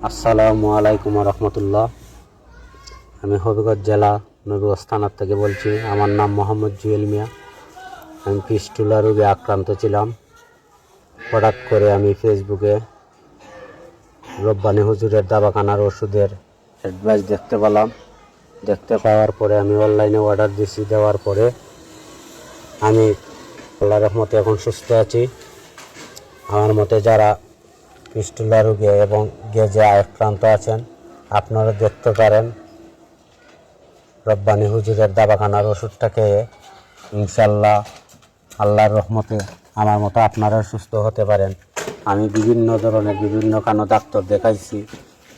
আসসালামু আলাইকুম রহমতুল্লাহ। আমি হবিগঞ্জ জেলা নবীগঞ্জ থানার থেকে বলছি। আমার নাম মোহাম্মদ জুয়েল মিয়া। আমি ফিস্টুলা রোগে আক্রান্ত ছিলাম। হঠাৎ করে আমি ফেসবুকে রব্বানী হুজুরের দাবাখানার ওষুধের অ্যাডভাইস দেখতে পেলাম। দেখতে পাওয়ার পরে আমি অনলাইনে অর্ডার দিয়েছি। দেওয়ার পরে আমি আল্লাহর রহমতে এখন সুস্থ আছি। আমার মতে যারা ফিস্টুলা রোগে এবং গেজে আক্রান্ত আছেন, আপনারা দেখতে পারেন রব্বানী হুজুরের দাবাখানার ওষুধটা খেয়ে ইনশাল্লাহ আল্লাহর রহমতে আমার মতো আপনারা সুস্থ হতে পারেন। আমি বিভিন্ন ধরনের বিভিন্ন কানো ডাক্তার দেখাইছি,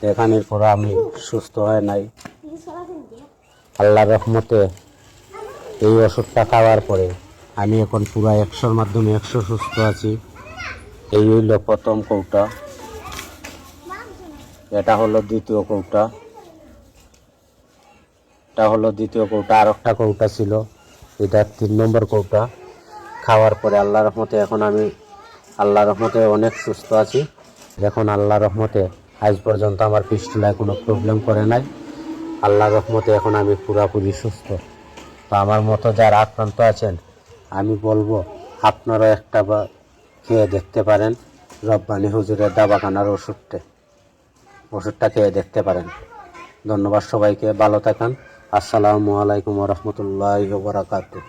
দেখানোর পর আমি সুস্থ হয় নাই। আল্লাহর রহমতে এই ওষুধটা খাওয়ার পরে আমি এখন পুরো 100-র মাধ্যমে 100 সুস্থ আছি। এই হইল প্রথম কৌটা, এটা হলো দ্বিতীয় কৌটা, এটা হলো দ্বিতীয় কৌটা। আর একটা কৌটা ছিল, এটা 3 নম্বর কৌটা। খাওয়ার পরে আল্লাহর রহমতে এখন আমি আল্লাহর রহমতে অনেক সুস্থ আছি। এখন আল্লাহর রহমতে আজ পর্যন্ত আমার ফিস্টুলায় কোনো প্রবলেম করে নাই। আল্লাহর রহমতে এখন আমি পুরাপুরি সুস্থ। তো আমার মতো যারা আক্রান্ত আছেন, আমি বলবো আপনারা একটা বা খেয়ে দেখতে পারেন রব্বানী হুজুরের দাবাখানার ওষুধটা খেয়ে দেখতে পারেন। ধন্যবাদ সবাইকে, ভালো থাকেন। আসসালামু আলাইকুম রহমতুল্লাহি ওয়া বারাকাতুহু।